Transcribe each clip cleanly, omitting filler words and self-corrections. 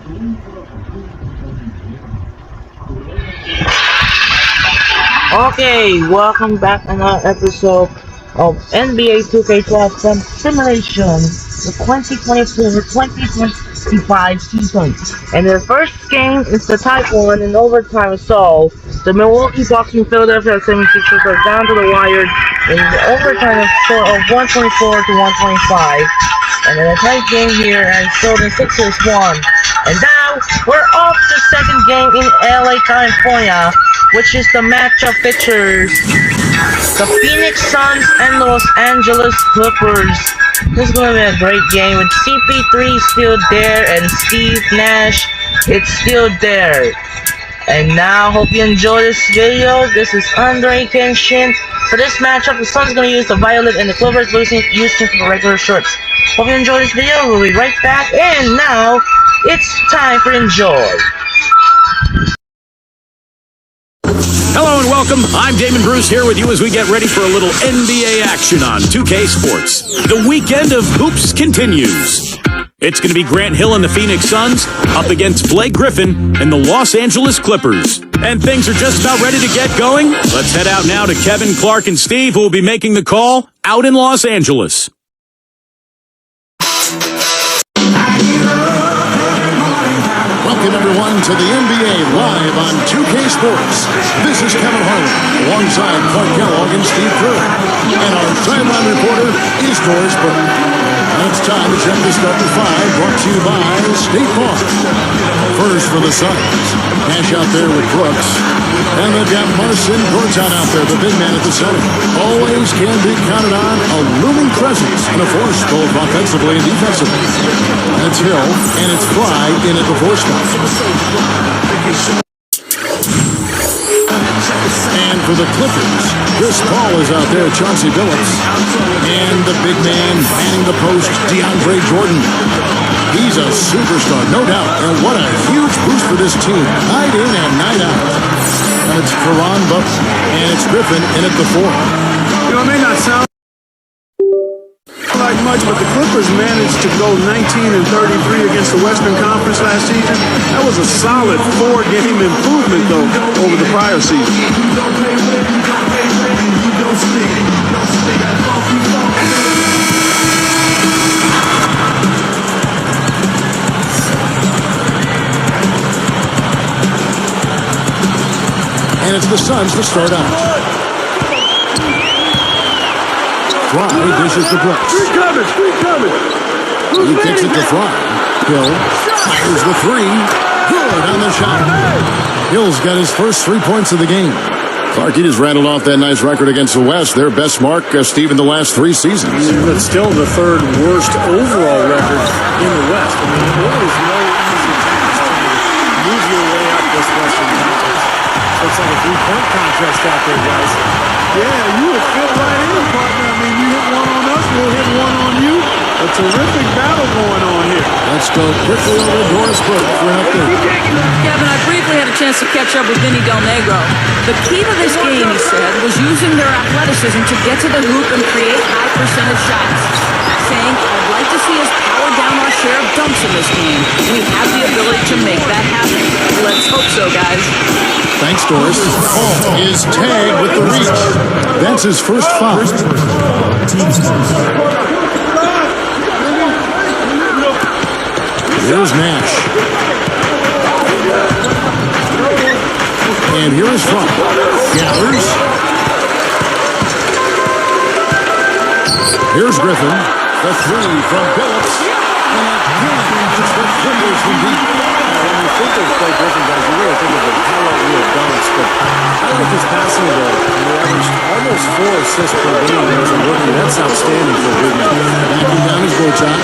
Okay, welcome back to another episode of NBA 2K12 Simulation, the 2024-2025 season. And the first game is the Type 1 in overtime, so the Milwaukee Bucks and Philadelphia 76ers are down to the wire in the overtime score of 124 to 125. And in a tight game here, and still the Sixers won. And now, we're off the second game in LA, California, which is the matchup features the Phoenix Suns and Los Angeles Clippers. This is going to be a great game with CP3 still there and Steve Nash, it's still there. And now, hope you enjoy this video. This is Andre Kenshin. For this matchup, the Suns going to use the violet and the Clippers using the regular shorts. Hope you enjoy this video. We'll be right back. And now, it's time for Enjoy. Hello and welcome. I'm Damon Bruce here with you as we get ready for a little NBA action on 2K Sports. The weekend of hoops continues. It's going to be Grant Hill and the Phoenix Suns up against Blake Griffin and the Los Angeles Clippers. And things are just about ready to get going. Let's head out now to Kevin, Clark, and Steve, who will be making the call out in Los Angeles. Welcome, everyone, to the NBA live on 2K Sports. This is Kevin Harlan, alongside Clark Kellogg and Steve Kerr. And our sideline reporter is Doris Burke. And it's time to check the starting five, brought to you by State Farm. First for the Suns. Cash out there with Brooks. And they've got Marcin Gortat out there, the big man at the center. Always can be counted on, a looming presence and a force both offensively and defensively. That's Hill, and it's Fry in at the four spot. And for the Clippers, Chris Paul is out there, Chauncey Billups. And the big man manning the post, DeAndre Jordan. He's a superstar, no doubt. And what a huge boost for this team, night in and night out. And it's Caron Butler, and it's Griffin in at the four. You know, it may not sound like much, but the Clippers managed to go 19 and 33 against the Western Conference last season. That was a solid four-game improvement, though, over the prior season. And it's the Suns to start out. Fry dishes to Brooks. Screen coming. He kicks it to Fry. Hill fires the three. Good on the shot. Hill's got his first 3 points of the game. Clark, he just rattled off that nice record against the West. Their best mark, Steve, in the last 3 seasons. But still the third worst overall record in the West. I mean, there is no easy task to move your way up this Western Conference. Looks like a 3-point contest out there, guys. Yeah, you would fit right in, partner. I mean, you hit one on us, we'll hit one on you. A terrific battle going on here. Let's go quickly over to Doris Burke for an update. Kevin, I briefly had a chance to catch up with Vinny Del Negro. The key to this game, he said, was using their athleticism to get to the hoop and create high percentage shots. Saying, I'd like to see us power down our share of dumps in this game. We have the ability to make that happen. Let's hope so, guys. Thanks, Doris. Paul is tagged with the reach. That's his first foul. Here's Nash. And here is Fry. Gathers. Here's Griffin. The three from Billups. And it's the Clippers from deep. When you think of Blake Griffin, guys, you really think of the highlight dunks, but I like his passing ability. He averaged almost 4 assists per game as a rookie. That's outstanding for a big man. Backing down his Gortat.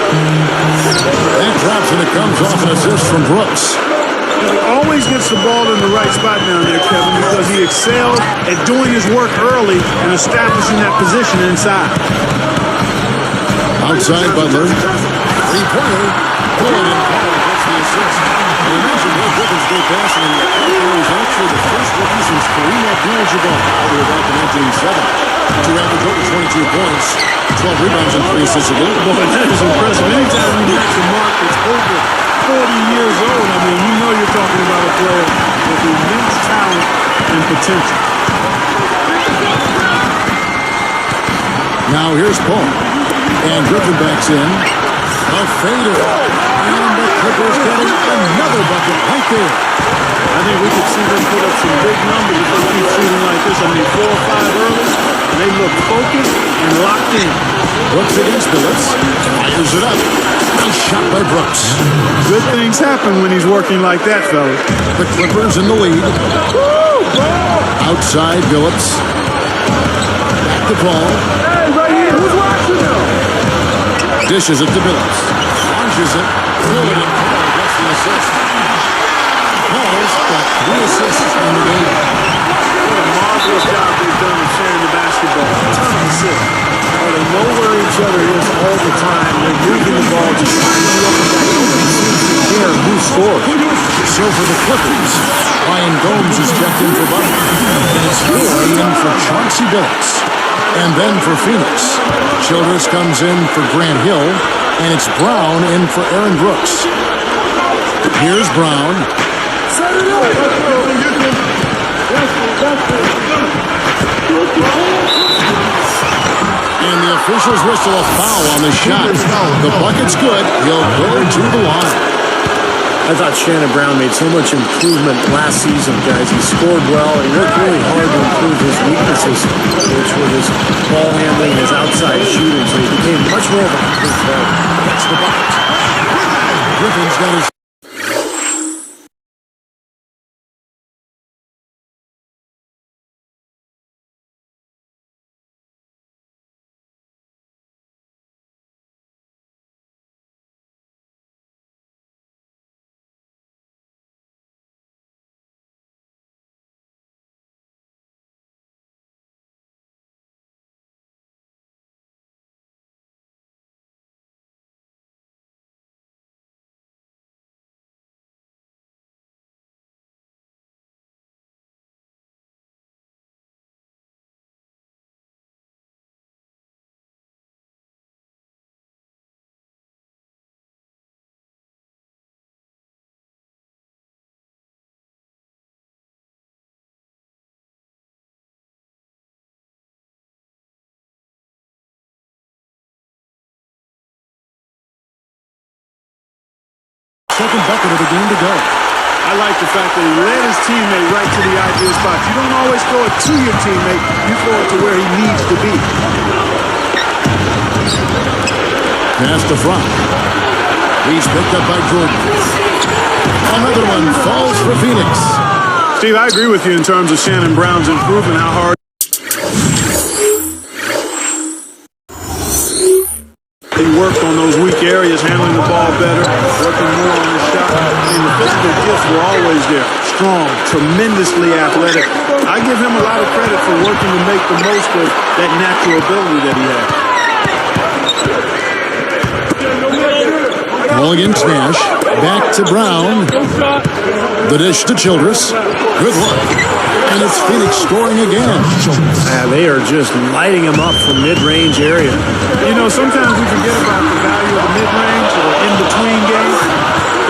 That drops and it comes off an assist from Brooks. He always gets the ball in the right spot down there, Kevin, because he excels at doing his work early and establishing that position inside. Outside Butler. Three-pointer. Good and Paul gets the assist. And you mentioned Blake Griffin's great passing. And he was actually the first rookie since Kareem Abdul-Jabbar all the way back in 1970 to average over 22 points, 12 rebounds, and 3 assists a game. Boy, that is impressive. Anytime you reach a mark that's over 40 years player with immense talent and potential. Now here's Paul. And Griffin backs in. A fader. And the Clippers getting another bucket right there. I think we could see them put up some big numbers if they keep shooting like this. I mean, 4 or 5 early, and they look focused and locked in. Brooks against Billups. Fires it up. Nice shot by Brooks. Good things happen when he's working like that, fellas. The Clippers in the lead. Outside Billups. Back to Paul. Hey, right here, who's watching them? Dishes it to Billups. Launches it. Lillard and Paul gets the assist. Paul's got 3 assists in the game. What a marvelous job they've done of sharing the basketball. A ton of assists. Oh, they know where each other is all the time. They're moving the ball, just finding the open guy. Nobody seems to care who scores. So for the Clippers, Ryan Gomes is checked in for Butler. And it's Roy in for Chauncey Billups. And then for Phoenix, Childress comes in for Grant Hill. And it's Brown in for Aaron Brooks. Here's Brown. And the officials whistle a foul on the shot. The bucket's good. He'll go to the line. I thought Shannon Brown made so much improvement last season, guys. He scored well. He worked really hard to improve his weaknesses, which were his ball handling, his outside shooting. So he became much more of a complete player. That's the bucket. Griffin's got his... Second bucket of the game to go. I like the fact that he led his teammate right to the ideal spot. You don't always throw it to your teammate. You throw it to where he needs to be. Pass to front. He's picked up by Jordan. Another one falls for Phoenix. Steve, I agree with you in terms of Shannon Brown's improvement, how hard he worked on those weak areas, handling the ball better, working more on the shot. I mean, the physical gifts were always there. Strong, tremendously athletic. I give him a lot of credit for working to make the most of that natural ability that he had. Mulligan smash. Back to Brown. The dish to Childress. Good look. And it's Phoenix scoring again. They are just lighting him up from mid-range area. You know, sometimes we forget about the value of the mid-range or in-between game.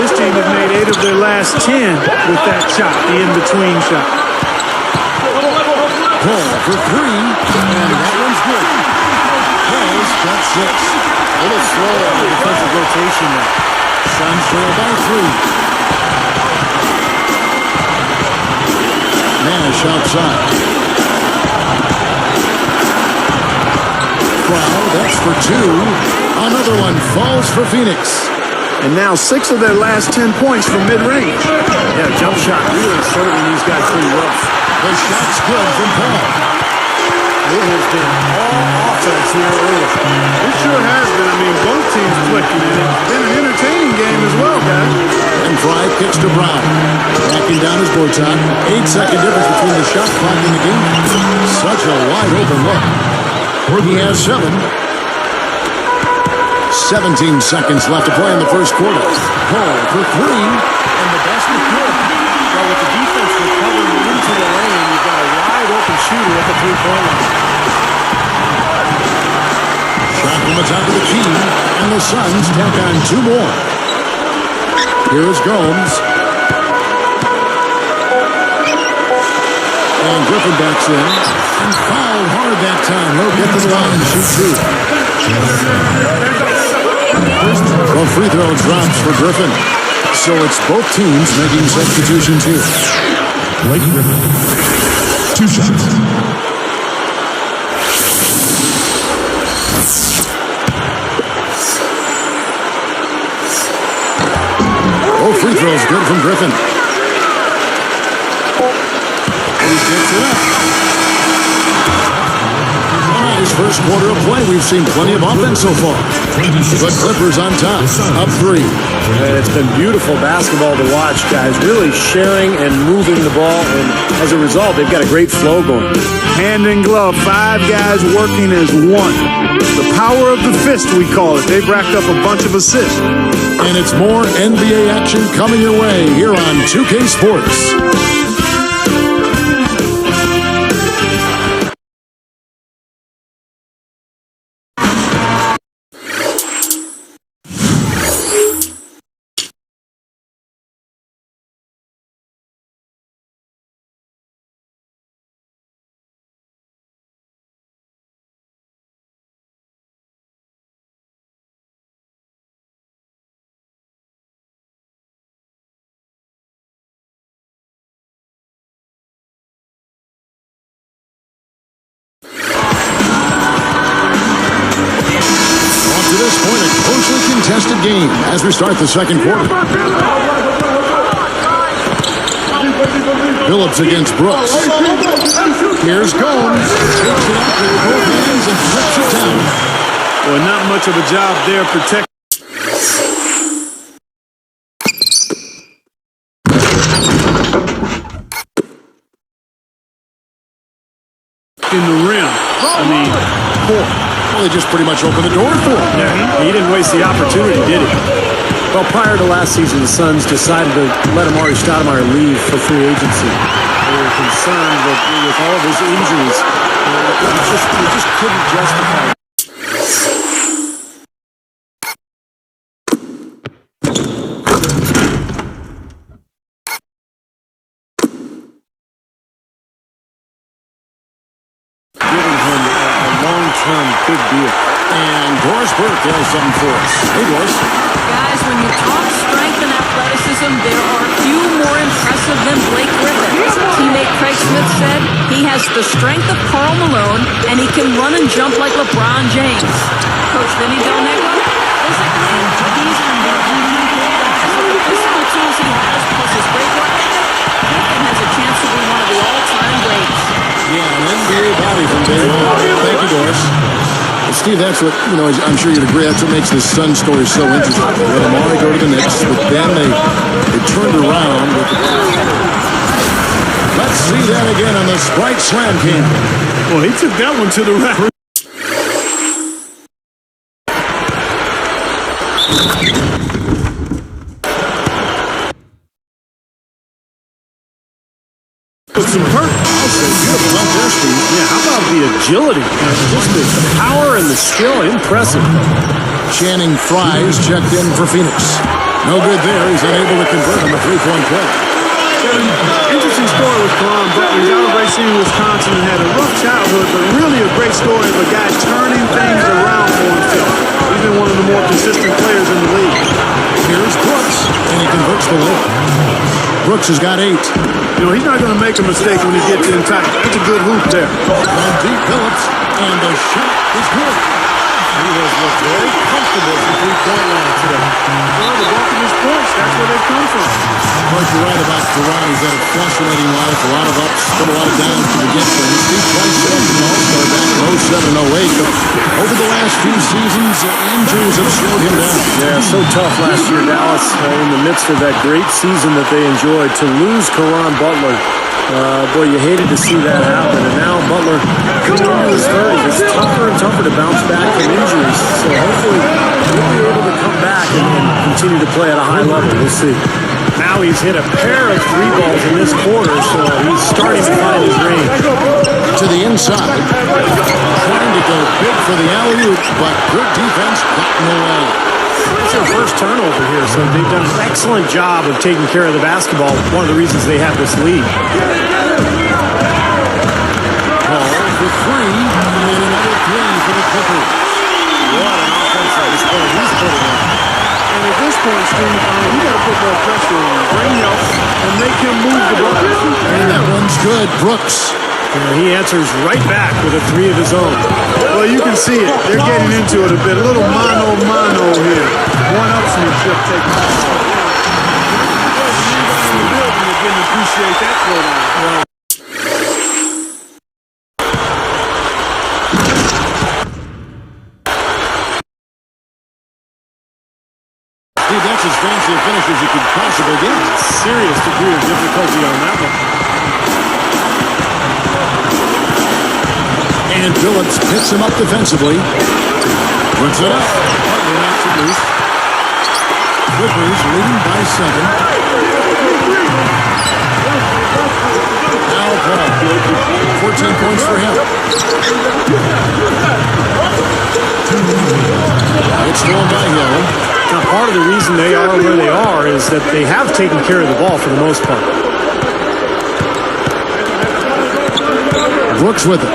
This team has made 8 of their last 10 with that shot, the in-between shot. Paul for 3. And that one's good. Paul's got 6. A little slow on the defensive rotation there. Suns trail by 3. Nash outside. Brown, that's for 2. Another one falls for Phoenix. And now 6 of their last 10 points from mid-range. Yeah, jump shot really serving these guys pretty rough. The shot's good from Paul. It has been all offense here early. It sure has been. I mean, both teams clicking, and it's been an entertaining game as well, guys. And Fry kicks to Brown. Backing down his board top. 8-second difference between the shot clock and the game. Such a wide open look. He has 7. 17 seconds left to play in the first quarter. Paul for 3. And the basket good. Well, with the defense recovering into the lane, you've got a wide open shooter at the three-point line. Shot from the top of the key. And the Suns tack on 2 more. Here is Gomes. And Griffin backs in. And fouled hard that time. He'll get to the line and shoot two. Well, free throw drops for Griffin. So it's both teams making substitutions here. Blake Griffin. 2 shots. Both free throws good from Griffin. He gets it up. His first quarter of play, we've seen plenty of offense so far. But Clippers on top, up 3. And it's been beautiful basketball to watch, guys. Really sharing and moving the ball, and as a result, they've got a great flow going. Hand in glove, 5 guys working as one. The power of the fist, we call it. They've racked up a bunch of assists. And it's more NBA action coming your way here on 2K Sports. To this point, a closely contested game as we start the second quarter. Phillips against Brooks. Here's Gomes. Takes it up with both hands and flips it down. Well, not much of a job there protecting. In the rim. I mean, poor. Well, they just pretty much opened the door for him. Yeah, he didn't waste the opportunity, did he? Well, prior to last season, the Suns decided to let Amar'e Stoudemire leave for free agency. They were concerned that with all of his injuries, he just couldn't justify it. Big deal. And Doris Burke has something for us. Hey, Doris. Guys, when you talk strength and athleticism, there are few more impressive than Blake Griffin. Teammate Craig Smith said he has the strength of Karl Malone, and he can run and jump like LeBron James. Coach Vinny Del Negro, physically, he's unbelievable. With the physical tools he has, plus his great work ethic, Griffin has a chance to be one of the all-time greats. Yeah, an NBA body from day one. Thank you, Doris. And Steve, that's what, I'm sure you'd agree, that's what makes this Sun story so interesting. They let Amar'e go to the Knicks, but then they turned around. Let's see that again on the Sprite Slam Cam. Well, he took that one to the rack. Some hurt. Beautiful up there, Steve. Yeah, how about the agility? Just the power and the skill, impressive. Channing Frye's checked in for Phoenix. No good there. He's unable to convert on the three-point play. Interesting story with Caron Butler. He's out of Racine, Wisconsin, and had a rough childhood, but really a great story of a guy turning things around for himself. He's been one of the more consistent players in the league. Here's Brooks, and he converts the layup. Brooks has got 8. He's not going to make a mistake when he gets in tight. That's a good hoop there. And deep Phillips, and the shot is good. He has looked very comfortable at the three-point line today. Well, the bulk of his points, that's where they come from. But you're right about Duran. He's had a fascinating life, a lot of ups, but a lot of downs to begin with. Steve Price said an All-Star back in 07, 08. But over the last few seasons, injuries have slowed him down. Yeah, so tough last year, Dallas, in the midst of that great season that they enjoyed. To lose Caron Butler, boy, you hated to see that happen. And now Butler, coming into his 30s, it's tougher and tougher to bounce back from injuries. So hopefully he'll be able to come back and continue to play at a high level. We'll see. Now he's hit a pair of 3 balls in this quarter, so he's starting to find his range. To the inside, trying to go big for the alley-oop, but good defense got in the way. It's their first turnover here, so they've done an excellent job of taking care of the basketball. One of the reasons they have this lead. for three, and another three for the Clippers. What an offensive display he's putting on. And at this point, Steve, you got to put more pressure on him. Bring help and make him move the ball. And that one's good. Brooks. And he answers right back with a three of his own. Well, you can see it. They're getting into it a bit. A little mano-mano here. One-upsmanship taking place. You didn't appreciate that throwdown. Dude, that's as fancy a finish as you could possibly get. Serious degree of difficulty on that one. And Phillips picks him up defensively. Puts it up. Partly knocks it loose. Clippers leading by 7. Now Paul. 14 points for him. It's thrown by Hill. Now, part of the reason they are where they are is that they have taken care of the ball for the most part. Brooks with it.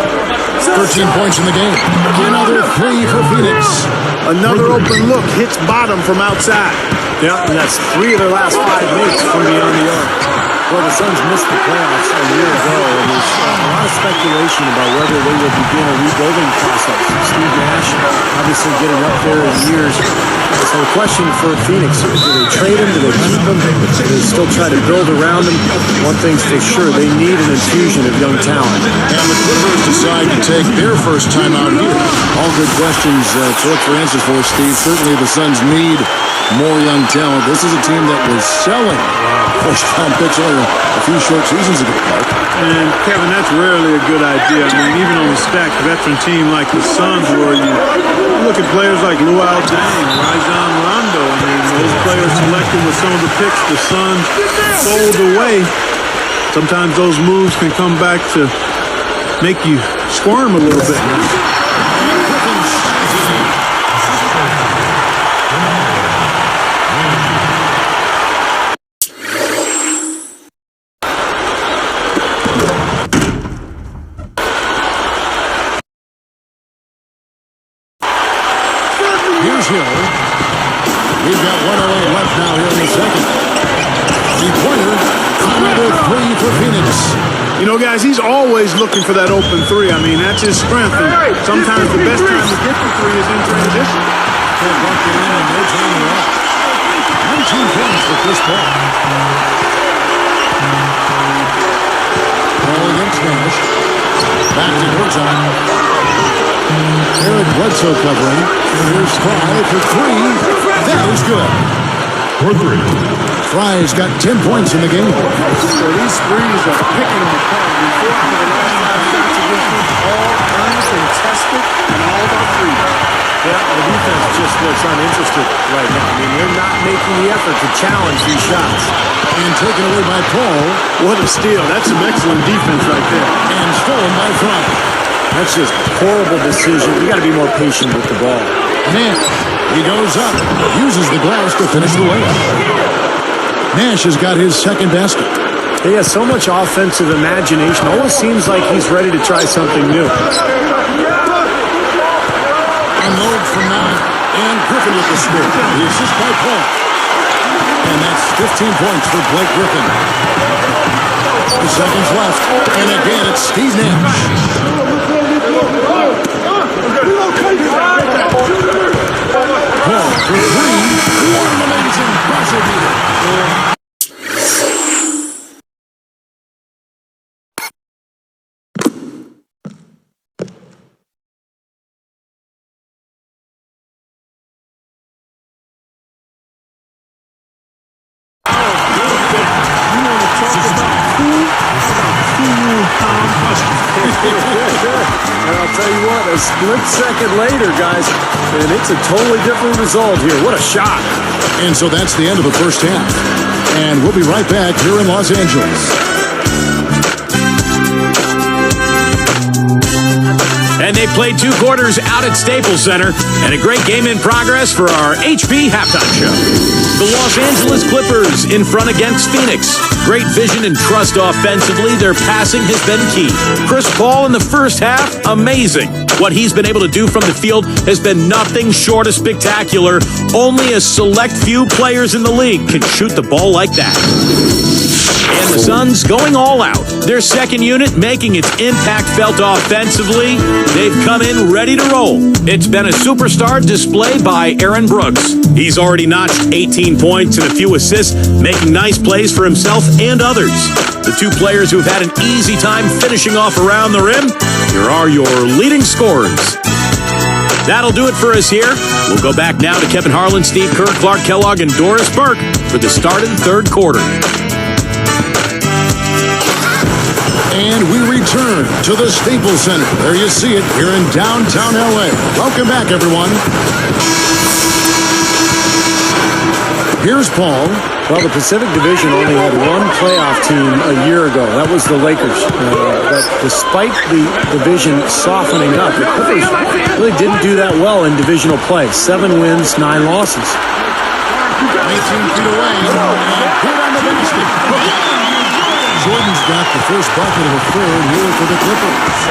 13 points in the game. Another three for Phoenix. Another open look hits bottom from outside. Yeah, and that's 3 of their last 5 minutes from beyond the arc. Well, the Suns missed the playoffs a year ago, and there's a lot of speculation about whether they will begin a rebuilding process. Steve Nash, obviously getting up there in years. So the question for Phoenix, do they trade him? Do they keep him? Do they still try to build around him? One thing's for sure, they need an infusion of young talent. And the Clippers decide to take their first time out here. All good questions to look for answers for, Steve. Certainly the Suns need more young talent. This is a team that was selling first-round picks only a few short seasons ago. And Kevin, that's rarely a good idea. I mean, even on a stacked veteran team like the Suns, where you look at players like Luol Deng, Rajon Rondo. I mean, those players selected with some of the picks the Suns sold away. Sometimes those moves can come back to make you squirm a little bit. Here's Hill. We've got 1:08 left now here in the second. Three-pointer. Another three for Phoenix. You know, guys, he's always looking for that open three. I mean, that's his strength. And sometimes the best time to get the three is in transition. Can't walk it in and no time at all. 19 points for Chris Paul. Paul against Nash. Back to Gortat. Eric Bledsoe covering. Here's Fry for three. That is good. For 3. Fry's got 10 points in the game. So these threes are picking them apart. Before for the last 5 shots against them, all earned and tested and all about three. Yeah, the defense just looks uninterested right now. I mean, they're not making the effort to challenge these shots. And taken away by Paul. What a steal. That's some excellent defense right there. And stolen by Fry. That's just horrible decision. You got to be more patient with the ball. Nash, he goes up, uses the glass to finish the layup. Nash has got his second basket. He has so much offensive imagination. Always seems like he's ready to try something new. Unload from 9. And Griffin with the score. The assist by Paul. And that's 15 points for Blake Griffin. 2 seconds left. And again, it's Steve Nash. Paul for 3. What an amazing buzzer beater. And I'll tell you what, a split second later, guys, and it's a totally different result here. What a shot. And so that's the end of the first half. And we'll be right back here in Los Angeles. And they played 2 quarters out at Staples Center, and a great game in progress for our HP halftime show. The Los Angeles Clippers in front against Phoenix. Great vision and trust offensively. Their passing has been key. Chris Paul in the first half, amazing. What he's been able to do from the field has been nothing short of spectacular. Only a select few players in the league can shoot the ball like that. And the Suns going all out. Their second unit making its impact felt offensively. They've come in ready to roll. It's been a superstar display by Aaron Brooks. He's already notched 18 points and a few assists, making nice plays for himself and others. The 2 players who've had an easy time finishing off around the rim, here are your leading scorers. That'll do it for us here. We'll go back now to Kevin Harlan, Steve Kerr, Clark Kellogg, and Doris Burke for the start of the third quarter. And we return to the Staples Center. There you see it here in downtown LA. Welcome back, everyone. Here's Paul. Well, the Pacific Division only had one playoff team a year ago. That was the Lakers. But despite the division softening up, the Clippers really didn't do that well in divisional play. 7 wins, 9 losses. 19 feet away. And put on the basket. Jordan's got the first bucket of a third here for the Clippers.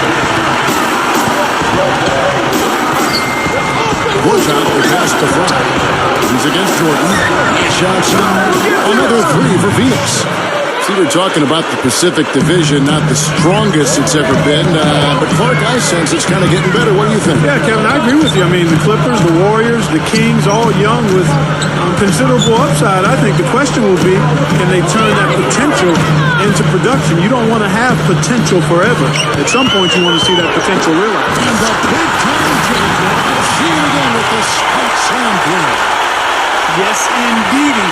Woodshot, the pass to Fry. He's against Jordan. Shots another 3 for Phoenix. See, we're talking about the Pacific Division, not the strongest it's ever been. But Clark, I sense it's kind of getting better. What do you think? Yeah, Kevin, I agree with you. I mean, the Clippers, the Warriors, the Kings, all young with considerable upside. I think the question will be, can they turn that potential into production? You don't want to have potential forever. At some point, you want to see that potential realized. And the big-time Jacob. See it again with the spike slam play. Yes, indeedy.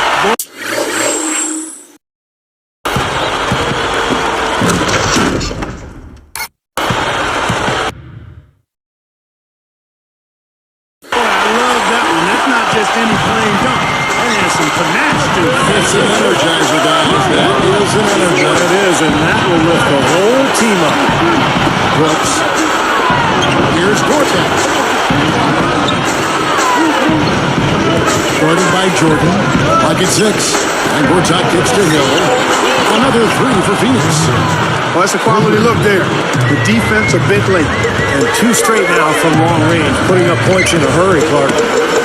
Just any plain dunk. That has some panache to it. It's an energizer, guys. That is an energizer. It is, and that will lift the whole team up. Brooks. Here's Gortat. Guarded by Jordan. Pocket 6. And Gortat gets to Hill. Another 3 for Phoenix. Well, that's a quality look there. The defense a bit late. And 2 straight now from long range, putting up points in a hurry, Clark.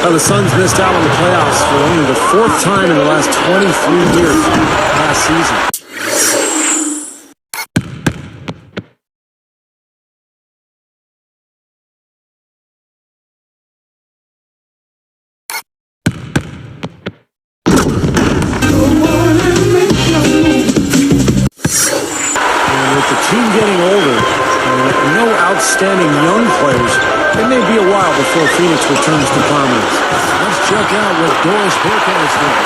The Suns missed out on the playoffs for only the 4th time in the last 23 years last season. And with the team getting older, no outstanding young players, it may be a while before Phoenix returns to prominence. Let's check out what Doris Burke has done.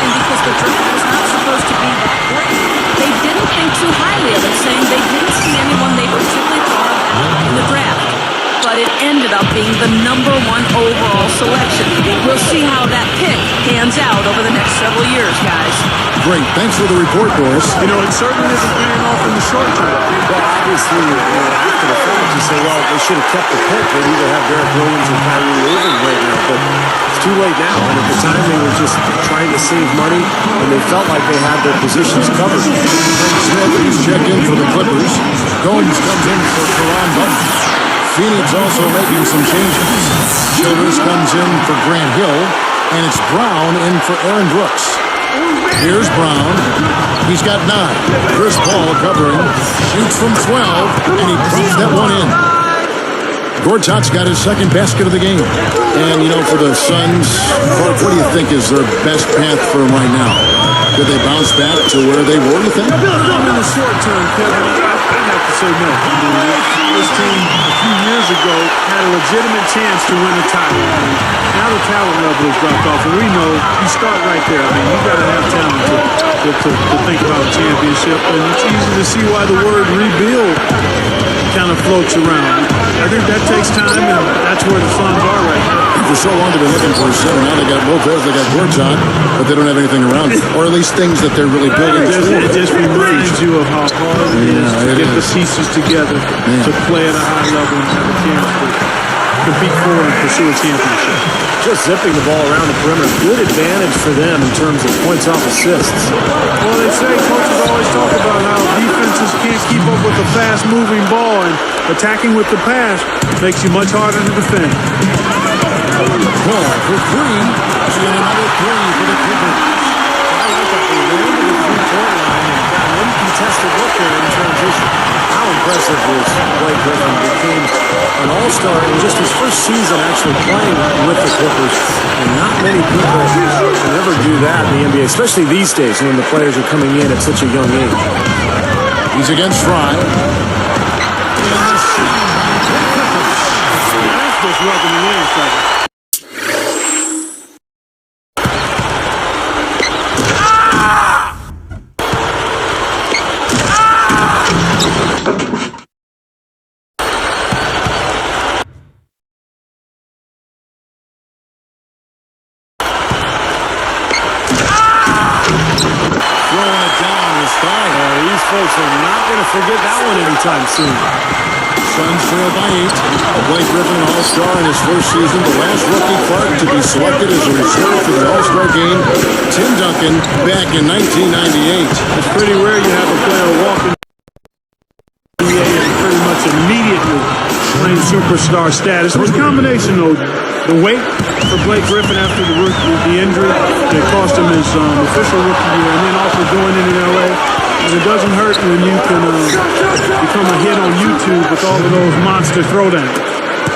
Because the draft was not supposed to be that great. They didn't think too highly of it, saying they didn't see anyone they particularly thought about in the draft. But it ended up being the #1 overall selection. We'll see how that pick pans out over the next several years, guys. Great. Thanks for the report, Doris. You know, it certainly isn't paying off in the short term. Well, obviously, after the fact, you say, well, they should have kept the pick. They'd either have Derek Williams or Kyrie Irving right now. But it's too late now. And at the time, they were just trying to save money, and they felt like they had their positions covered. Smith is checked in for the Clippers. Goins comes in for Karan Button. Phoenix also making some changes. Childress comes in for Grant Hill, and it's Brown in for Aaron Brooks. Here's Brown. He's got 9. Chris Paul covering. Shoots from 12, and he puts that one in. Gortat's got his second basket of the game. And, you know, for the Suns, what do you think is their best path for them right now? Could they bounce back to where they were, you think? In the short term, Kevin, I have to say no. This team a few years ago had a legitimate chance to win a title. Now the talent level has dropped off, and we know you start right there. I mean, you got to have talent to think about a championship, and it's easy to see why the word rebuild kind of floats around. I think that takes time, and that's where the Suns are right now. For so long they've been looking for a center. Now they got Lopez, they got Gortat, but they don't have anything around it. Or at least things that they're really building It toward. just reminds you of how hard it is to get the pieces together to play at a high level and have a chance to compete for and pursue a championship. Just zipping the ball around the perimeter. Good advantage for them in terms of points off assists. Well, they say coaches always talk about how defenses can't keep up with a fast-moving ball, and attacking with the pass makes you much harder to defend. Paul for three. And another three for the Clippers. I like that they landed the three-point line and got an uncontested look there in transition. How impressive was Blake Griffin? Became an all-star in just his first season actually playing with the Clippers. And not many people can ever do that in the NBA, especially these days when the players are coming in at such a young age. He's against Fry. That's just rubbing it in, brother. These folks are not going to forget that one anytime soon. Suns trail by 8. Blake Griffin, an all-star in his first season. The last rookie Clark to be selected as a reserve for the all-star game. Tim Duncan back in 1998. It's pretty rare you have a player walk in the NBA and pretty much immediately claim superstar status. It was a combination, though. The weight for Blake Griffin after the injury that cost him his official rookie year, and then also going into L.A. And it doesn't hurt when you can become a hit on YouTube with all of those monster throwdowns.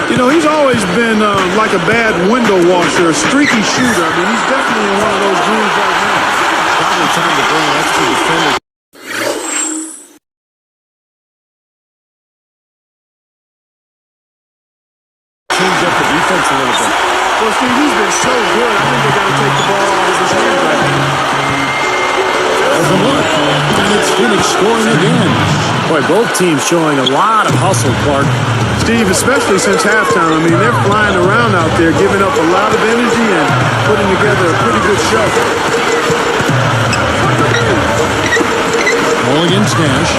You know, he's always been like a bad window washer, a streaky shooter. I mean, he's definitely in one of those grooves right now. Probably time to bring an extra defender. Change up the defense a little bit. Well, Steve, he's been so good. I think they got to take the ball out of his hands right now. There's a look. And it's Phoenix scoring again. Boy, both teams showing a lot of hustle, Clark. Steve, especially since halftime, I mean, they're flying around out there, giving up a lot of energy and putting together a pretty good show. Ball against Nash.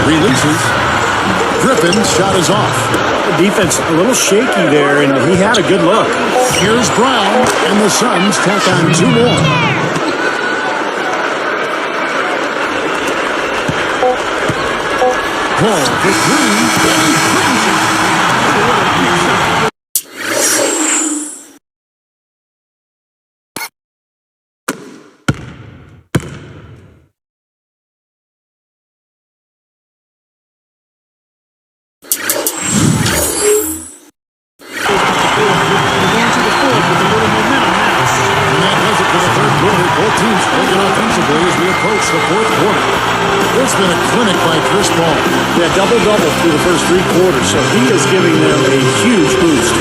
Releases. Griffin's shot is off. The defense a little shaky there, and he had a good look. Here's Brown, and the Suns tack on 2 more. Paul for 3. Both teams working offensively as we approach the 4th quarter. It's been a clinic by Chris Paul. Yeah, double-double through the first 3 quarters, so he is giving them a huge boost.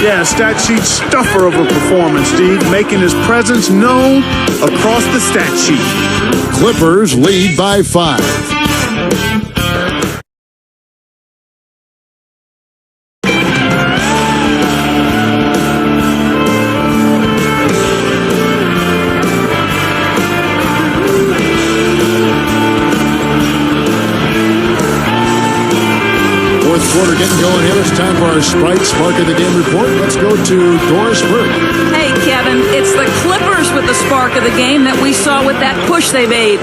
Yeah, stat sheet stuffer of a performance, Steve, making his presence known across the stat sheet. Clippers lead by 5. Quarter getting going here. It's time for our Sprite Spark of the Game report. Let's go to Doris Burke. Hey, Kevin, it's the Clippers with the spark of the game that we saw with that push they made.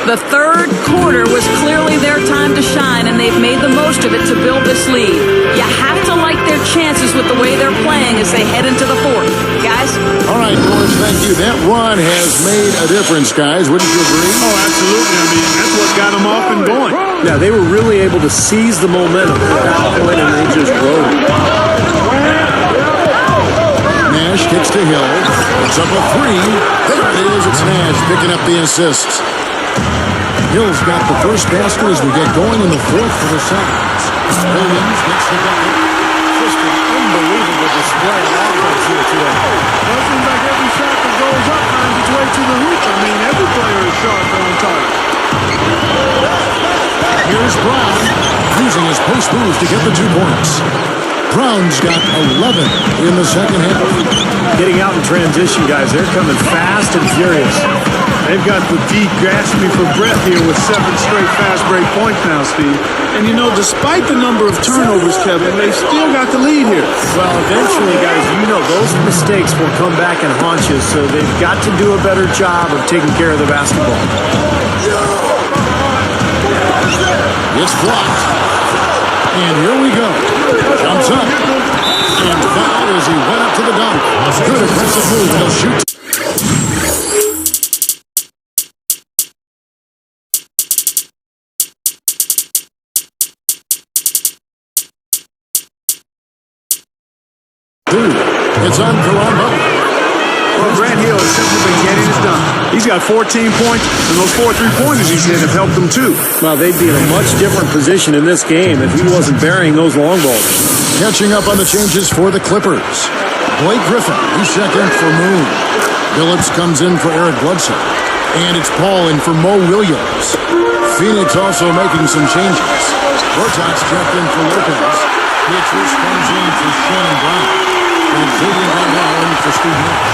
The 3rd quarter was clearly their time to shine, and they've made the most of it to build this lead. You have to like their chances with the way they're playing as they head into the 4th. Guys? All right, Doris, thank you. That run has made a difference, guys. Wouldn't you agree? Oh, absolutely. I mean, that's what got them off and going. Yeah, they were really able to seize the momentum at that point, and they just rode. Nash kicks to Hill. It's up a 3. There it is. It's Nash picking up the assists. Hill's got the first basket as we get going in the 4th for the Suns. Williams gets the bucket. Just an unbelievable display of offense here today. Well, it seems like every shot that goes up finds its way to the hoop. I mean, every player is sharp and on target. Here's Brown. using his post move to get the 2 points. Brown's got 11 in the second half. Getting out in transition, guys. They're coming fast and furious. They've got the D gasping for breath here with 7 straight fast break points now, Steve. And you know, despite the number of turnovers, Kevin, they still got the lead here. Well, eventually, guys, you know those mistakes will come back and haunt you, so they've got to do a better job of taking care of the basketball. It's blocked. And here we go. Jumps up. And fouled as he went up to the dunk. Good aggressive move. He'll shoot. It's on Karamba. Well, Grant Hill has simply been getting it done. He's got 14 points, and those 4 3-pointers he's hit have helped him too. Well, they'd be in a much different position in this game if he wasn't burying those long balls. Catching up on the changes for the Clippers. Blake Griffin, he's checked in for Moon. Phillips comes in for Eric Bledsoe. And it's Paul in for Mo Williams. Phoenix also making some changes. Gortat's checked in for Lopez. Beatrice comes in for Shannon Brown. And Xavier Van in for Steve Nash.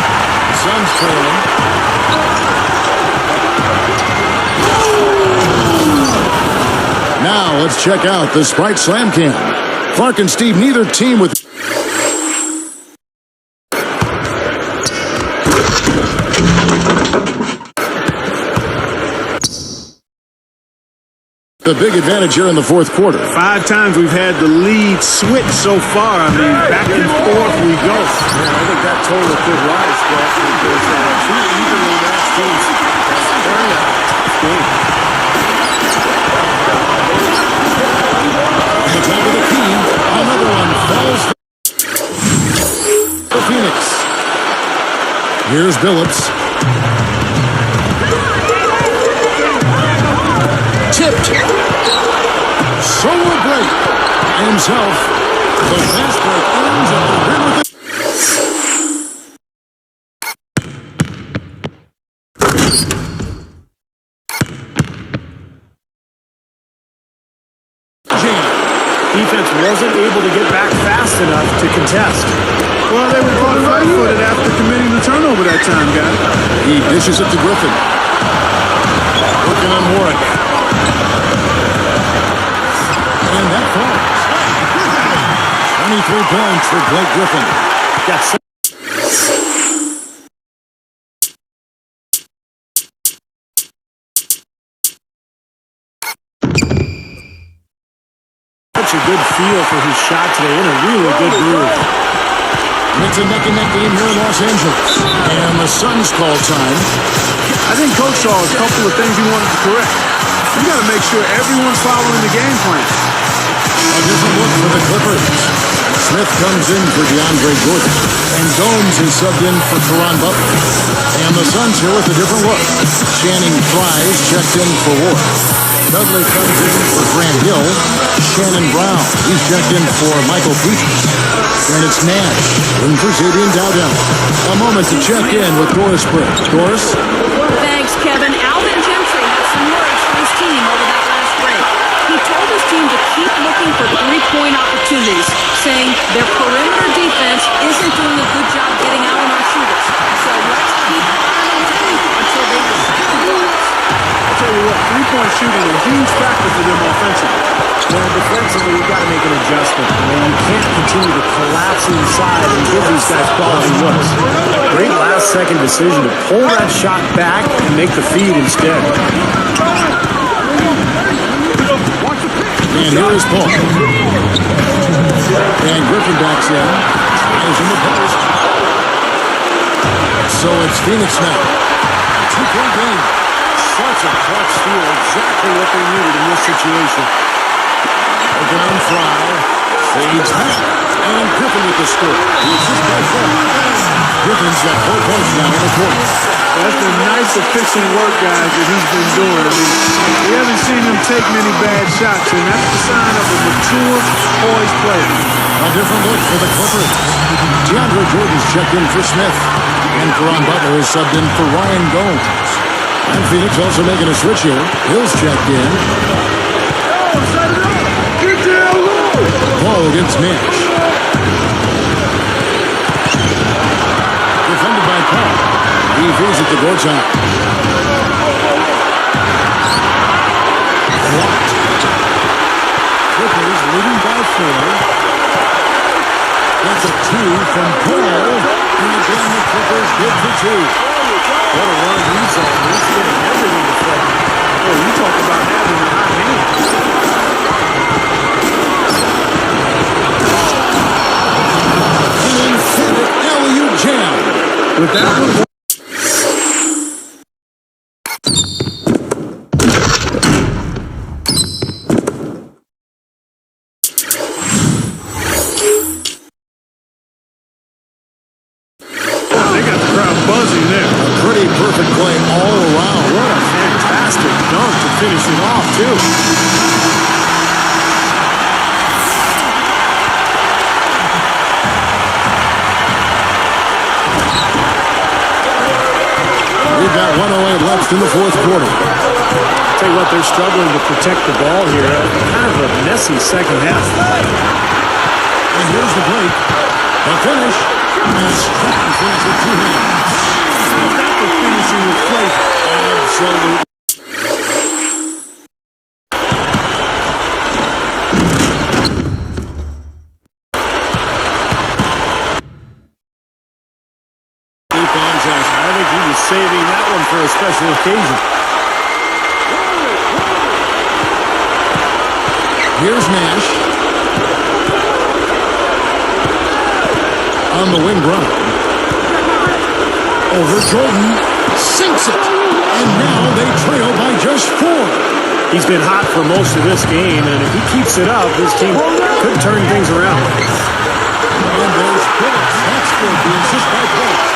Suns trailing. Now let's check out the Sprite Slam Cam. Clark and Steve, neither team with... The big advantage here in the fourth quarter. 5 times we've had the lead switch so far. I mean, back and forth we go. Man, I think that total could rise, but there's 2 evenly matched teams. Very game. On the top of the key, another one falls for Phoenix. Here's Billups. Tipped. So will break. Himself. The fast break ends at the rim with it. Defense wasn't able to get back fast enough to contest. Well, they were caught right-footed after committing the turnover that time, guys. He dishes it to Griffin. Working on Warwick. And that falls. 23 points for Blake Griffin. Got such a good feel for his shot today in a really good groove. It's a neck-and-neck game here in Los Angeles. And the Suns call time. I think Coach saw a couple of things he wanted to correct. You got to make sure everyone's following the game plan. A different look for the Clippers. Smith comes in for DeAndre Jordan. And Gomes is subbed in for Caron Butler. And the Suns here with a different look. Channing Frye's checked in for Ward. Dudley comes in for Grant Hill. Shannon Brown, he's checked in for Michael Peters. And it's Nash in for Xavier Dowdell. A moment to check in with Doris Britt. Doris? Thanks, Kevin. Alvin Gentry had some words for his team over that last break. He told his team to keep looking for 3-point opportunities, saying their perimeter defense isn't doing a good job getting out on our shooters. So let's keep firing until they receive the goals. I'll tell you what, 3-point shooting is a huge factor for them offensively. Well, defensively, you've got to make an adjustment. I mean, you can't continue to collapse inside and give these guys quality looks. Great last-second decision to pull that shot back and make the feed instead. And here is Paul. And Griffin backs in. Tries in the post. So it's Phoenix now. 2-point game. Such a clutch steal. Exactly what they needed in this situation. Open on Fry. Fades back. And Griffin with the score. He assists by 4. Griffin's got 4 points now in the quarter. That's been nice efficient work, guys, that he's been doing. I mean, we haven't seen him take many bad shots, and that's the sign of a mature, poised player. A different look for the Clippers. DeAndre Jordan's checked in for Smith. And Caron Butler is subbed in for Ryan Gomes. And Phoenix also making a switch here. Hill's checked in. against Nash. Defended by Paul. He feeds it to Gortat. Blocked. Clippers leading by 4. That's a 2 from Paul. And again, the Clippers good for 2. What a run he's on. He's getting everything to play. Boy, you talk about having a hot hand. An emphatic alley-oop jam. With that one, They got the crowd buzzing there. A pretty perfect play all around. what a fantastic dunk to finish it off, too. We've got 108 left in the fourth quarter. Tell you what, they're struggling to protect the ball here. Kind of a messy second half. And here's the break. The finish. And Stratton finishes with 2 hands. Not the finishing with flavor. Absolutely. I think he was saving that one for a special occasion. Here's Nash. On the wing run. Over Jordan. Sinks it. And now they trail by just 4. He's been hot for most of this game, and if he keeps it up, his team could turn things around. And there's Phillips. That's good. The assist by Phillips.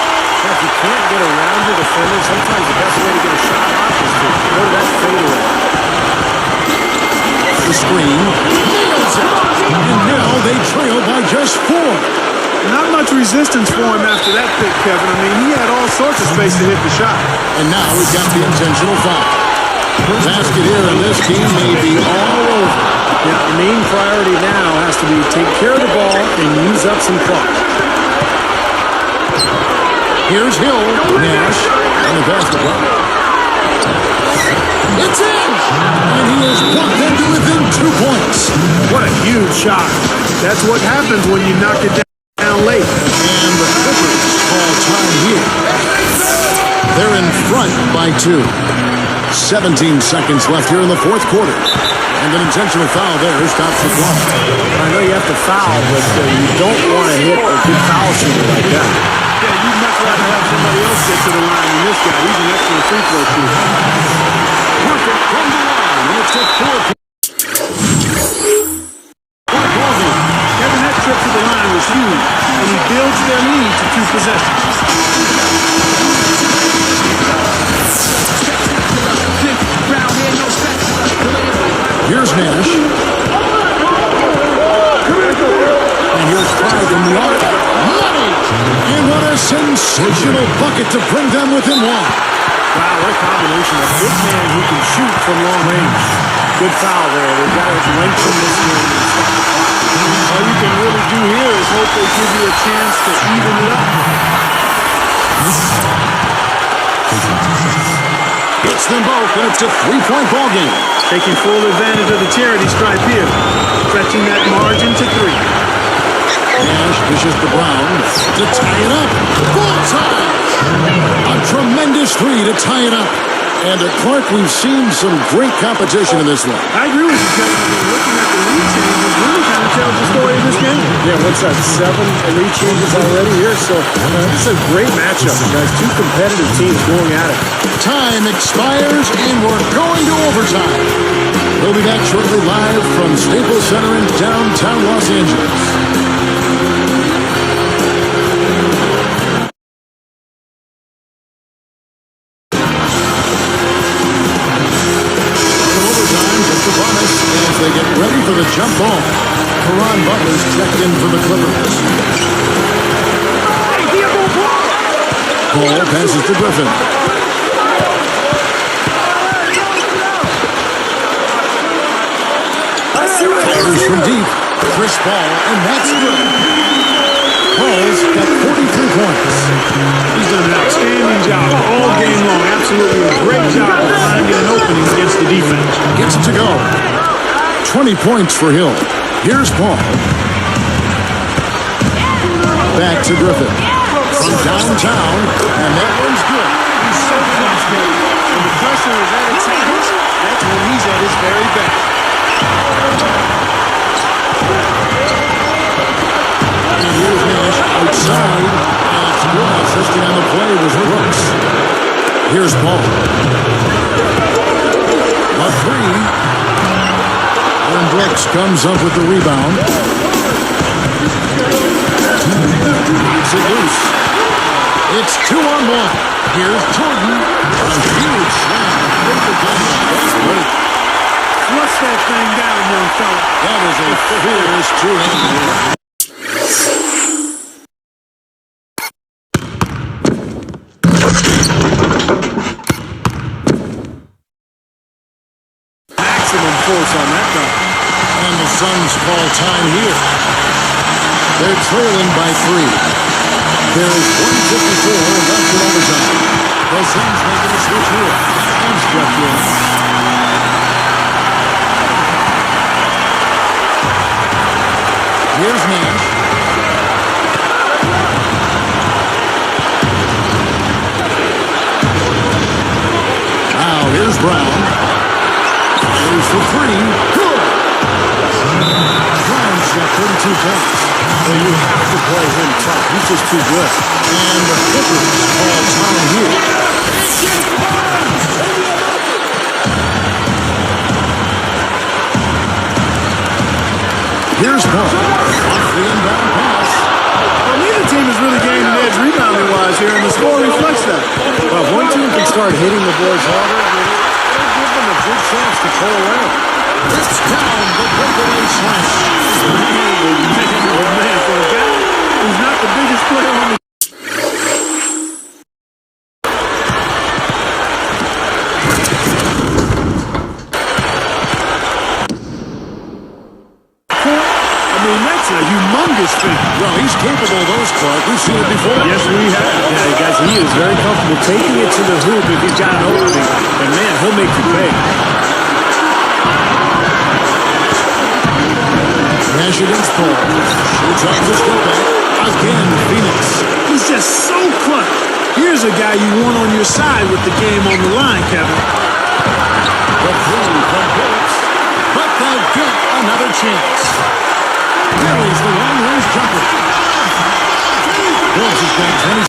If you can't get around your defender, sometimes the best way to get a shot off is to go to that fadeaway. The screen. Nails it. And now they trail by just 4. Not much resistance for him after that pick, Kevin. I mean, he had all sorts of space to hit the shot. And now we've got the intentional foul. Basket here, and this team may be all over. Yeah, the main priority now has to be take care of the ball and use up some clock. Here's Hill. Nash on the basketball. It's in! And he is blocked into within 2 points. What a huge shot. That's what happens when you knock it down late. And the Clippers call time here. They're in front by 2. 17 seconds left here in the fourth quarter. And an intentional foul there stops the clock. I know you have to foul, but you don't want to hit a good foul shooter like that. Yeah, you'd much rather have somebody else get to the line than this guy. He's an excellent free throw shooter. Perfect from the line. And it's a 4. Kevin, that trip to the line was huge, and he builds their lead to 2 possessions. Here's Nash. And here's Clyde in the arc. Money! And what a sensational bucket to bring them within 1. Wow, what a combination. A big man who can shoot from long range. Good foul there. They've got to lengthen this game and stop the clock. All you can really do here is hope they give you a chance to even it up. Hits them both, and it's a 3-point ball game. Taking full advantage of the charity stripe here. Stretching that margin to 3. Nash dishes to Brown to tie it up. Full time! A tremendous 3 to tie it up. And at Clark, we've seen some great competition in this one. I agree with you, Kevin. I mean, looking at the lead changes really kind of tells the story of this game. Yeah, what's that, 7 elite changes already here? So this is a great matchup, guys. 2 competitive teams going at it. Time expires, and we're going to overtime. We'll be back shortly live from Staples Center in downtown Los Angeles. As they get ready for the jump ball. Caron Butler's checked in for the Clippers. Ball passes to Griffin. Fires from deep. Crisp ball, and that's good. Paul's got 43 points. He's done an outstanding job all game long. Absolutely a great job of finding an opening against the defense. Gets it to go. 20 points for Hill. Here's Paul. Back to Griffin. From downtown, and that one's good. He's so frustrated. When the pressure is at its highest, that's when he's at his very best. And here's Nash outside. And it's good. Assisting on the play was Brooks. Here's Paul. A three. And Brooks comes up with the rebound. Knocks it loose. It's 2-on-1. Here's Jordan. A huge slam. Flush that thing down, young fella. That is a fierce two-handed. Maximum force on that dunk. And the Suns call time here. They're trailing by 3. There's 1:54 left in overtime. The Suns making a switch here. And Jeff Green. Here's Nash. Now here's Brown. Here's for 3. Good. Brown's got 32 points. Well, you have to play him tough. He's just too good. And the Clippers call time here. Here's Paul. Off the inbound pass. Well, neither team has really gained an edge rebounding-wise here, and the score reflects that. Well, if one team can start hitting the boards harder, it'll give them a good chance to pull away. It's down the breakaway slam. Oh, man, for a guy who's not the biggest player on the that's a humongous thing. Well, he's capable of those, Clark. We've seen it before. Yes, we have. Yeah, guys, he is very comfortable taking it to the hoop if he's got an opening. And, man, he'll make you pay. Nash against Paul. Shoots off the step back. Again, Phoenix. He's just so clutch. Here's a guy you want on your side with the game on the line, Kevin. The three from Phillips. But they'll get another chance. Carries the long-range jumper. Phillips has got 20.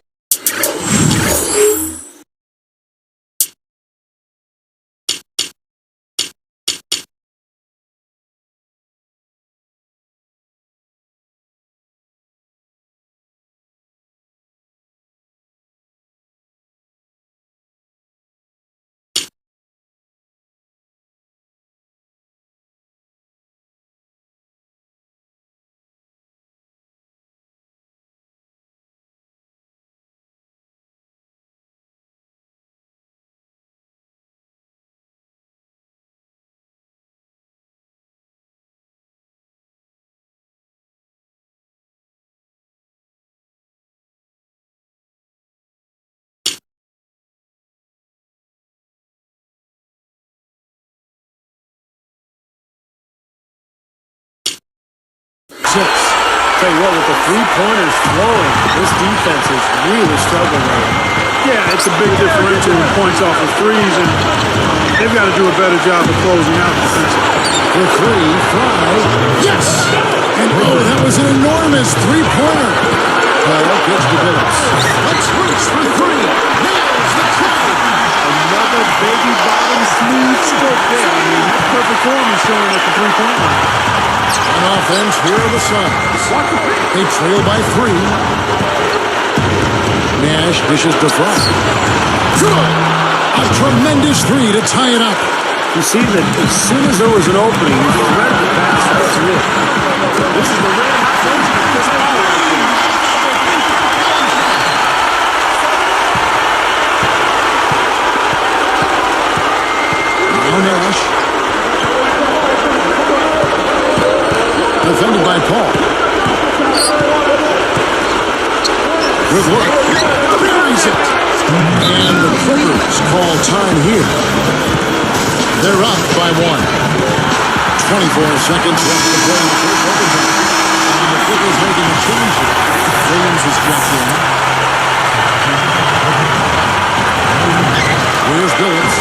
Tell you what, with the three-pointers flowing, this defense is really struggling right now. Yeah, it's a big differential in points off of threes, and they've got to do a better job of closing out defensively. For 3, Fry. Yes! And oh, that was an enormous three-pointer. Paul gets to Phillips. Let's reach for 3. Nails the try. Another baby bottom smooth stroke there. I mean, that perfect form is showing at the three-point line. On offense, here are the Suns. They trail by 3. Nash dishes to Fry. Good! A tremendous 3 to tie it up. You see that as soon as there was an opening, he threaded the pass right through it. This is the red hot version of Chris Paul right here. Now Nash. defended by Paul. Good look. Buries it. And the Clippers call time here. They're up by 1. 24 seconds left to play in the first overtime. And the Clippers making a change here. Williams is checked in. Here's Billups.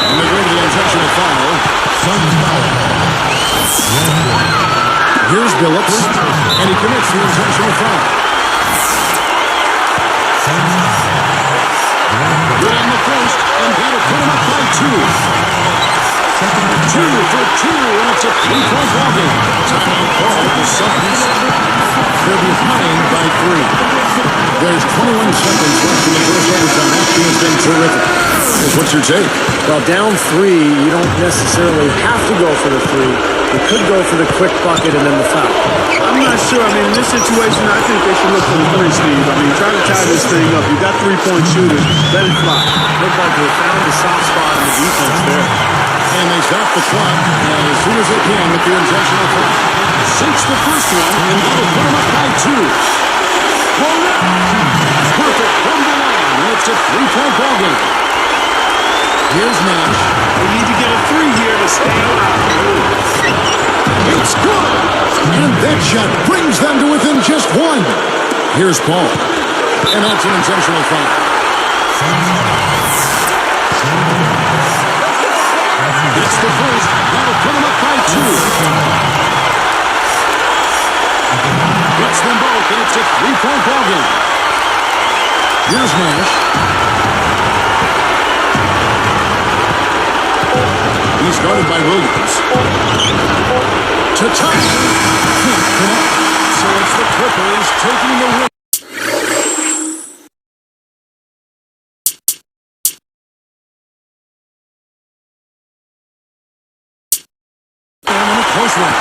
And they go to the intentional foul. Suns foul. Here's Billups. And he commits the intentional foul. Good on the first. And that'll put him up by 2. 2 for 2, and it's a 3-point ball game. Timeout call the Suns. They're behind by 3. There's 21 seconds left in the first overtime. Action has been terrific. What's your take? Well, down 3, you don't necessarily have to go for the 3. You could go for the quick bucket and then the foul. I'm not sure. I mean, in this situation, I think they should look for the 3, Steve. I mean, try to tie this thing up. You got 3-point shooters. Let it fly. Looked like they found a soft spot in the defense there. And they stop the clock as soon as they can with the intentional foul. Sinks the first one, and that'll put him up by 2. Perfect from the line, and it's a 3-point ball game. Here's Nash. They need to get a 3 here to stay alive. It's good! And that shot brings them to within just 1. Here's Paul. And that's an intentional foul. It's the first. That'll put him up by 2. Hits them both, and it's a 3-point ball game. Here's Nash. He's guarded by Williams. To tie. Can't connect. So it's the Clippers taking the win. And a close one.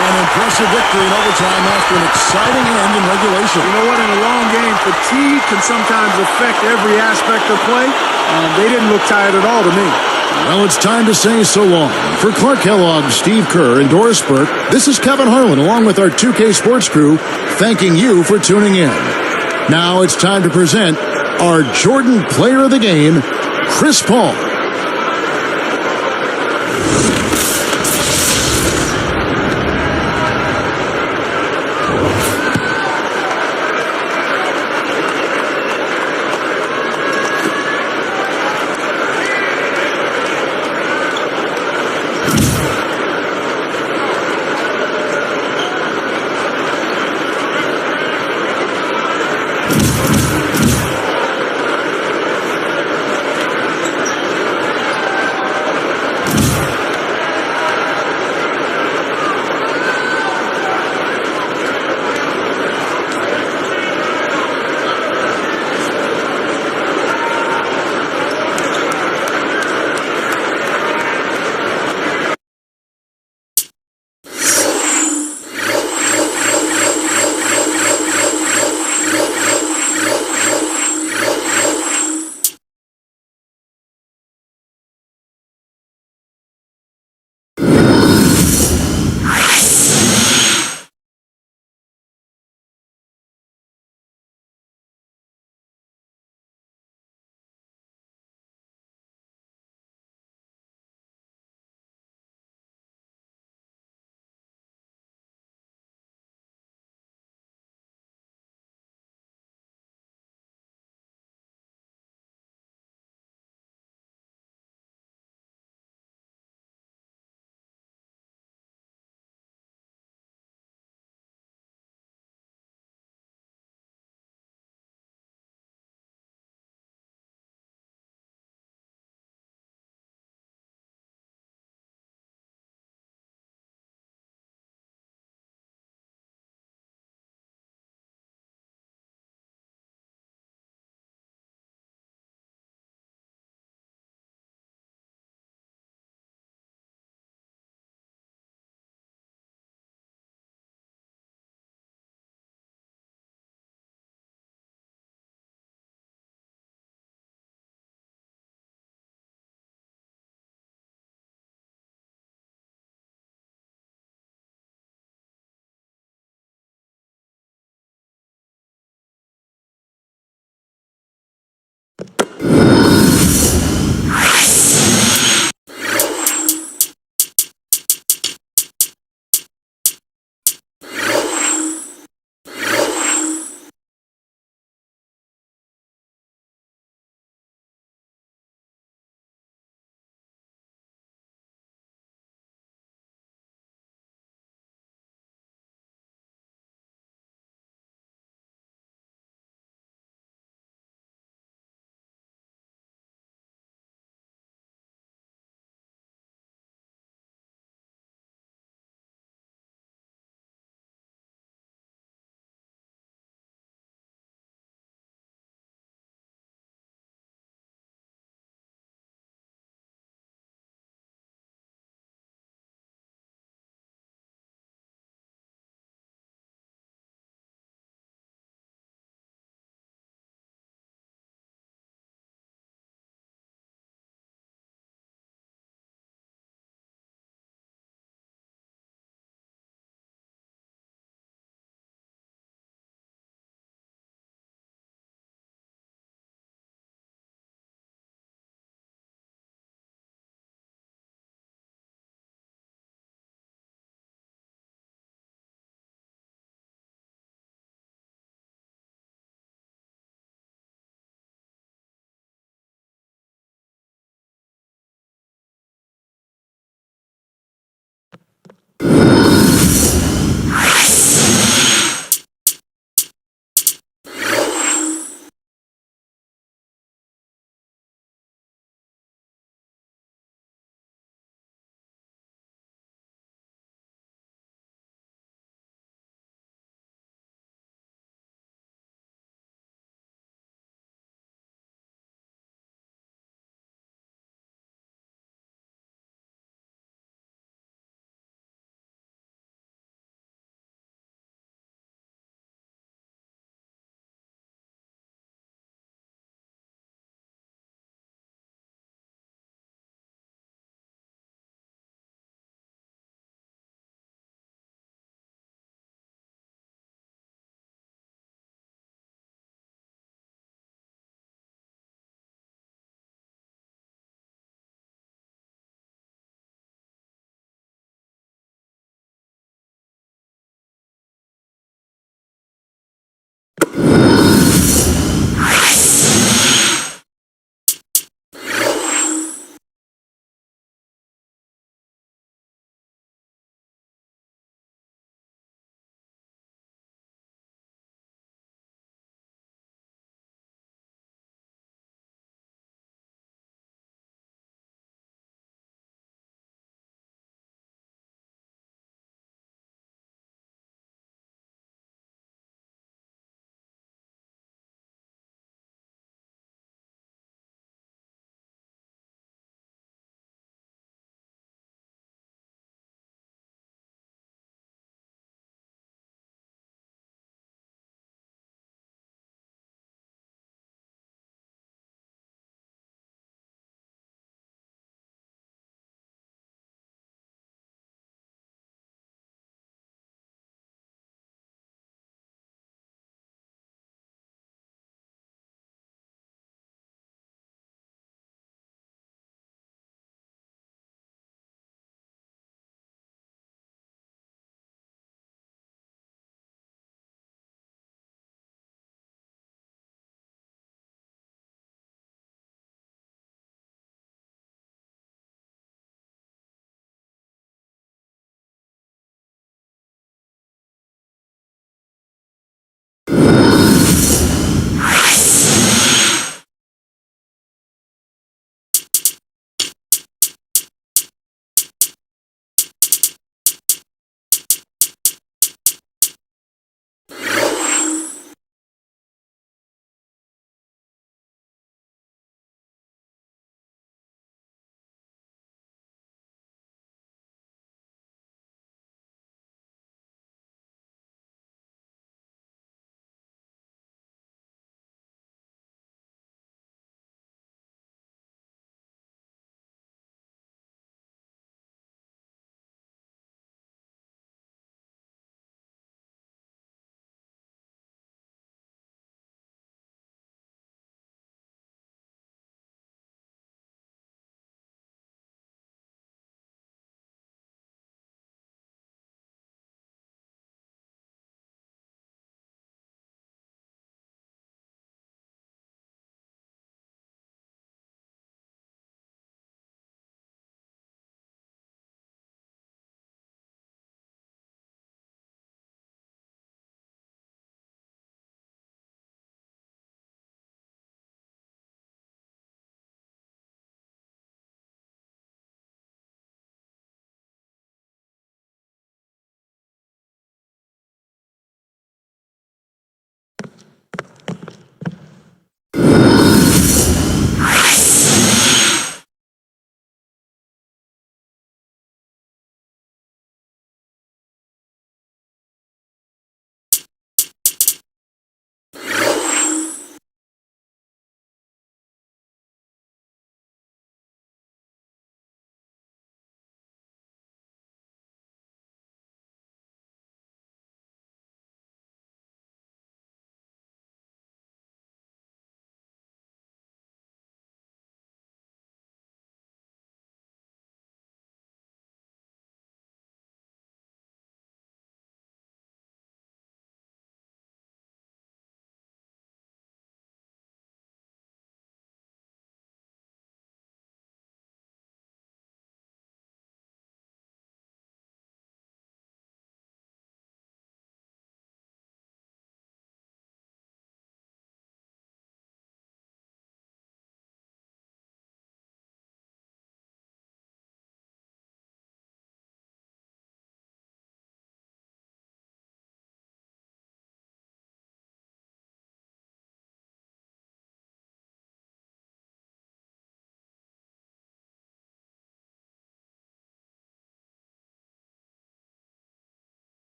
An impressive victory in overtime after an exciting end in regulation. You know what? In a long game, fatigue can sometimes affect every aspect of play. They didn't look tired at all to me. Well, it's time to say so long. For Clark Kellogg, Steve Kerr, and Doris Burke, this is Kevin Harlan along with our 2K Sports crew, thanking you for tuning in. Now it's time to present our Jordan Player of the Game, Chris Paul.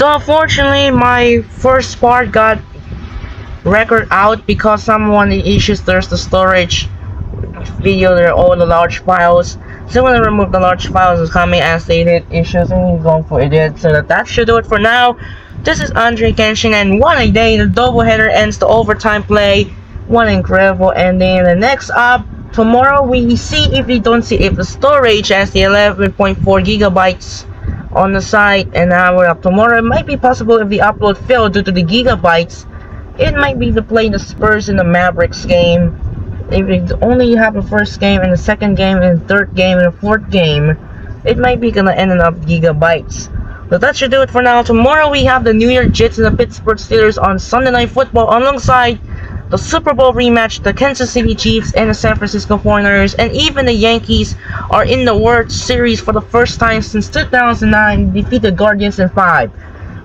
So unfortunately, my first part got record out because someone issues there's the storage video, there are all the large files. So when I remove the large files, it's coming as stated issues and going for it. So that should do it for now. This is Andre Kenshin, and one a day the doubleheader ends the overtime play. One incredible ending. And the next up tomorrow we see if we don't see if the storage has the 11.4 gigabytes on the site, and now we're up tomorrow. It might be possible if the upload failed due to the gigabytes. It might be to play the Spurs in the Mavericks game. If we only have the first game and the second game and the third game and the fourth game, it might be gonna end up gigabytes. So that should do it for now. Tomorrow we have the New York Jets and the Pittsburgh Steelers on Sunday Night Football, alongside the Super Bowl rematch, the Kansas City Chiefs and the San Francisco 49ers, and even the Yankees are in the World Series for the first time since 2009, defeat the Guardians in 5.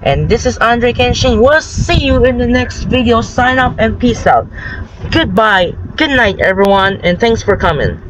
And this is Andre Kenshin. We'll see you in the next video. Sign up and peace out. Goodbye, good night everyone, and thanks for coming.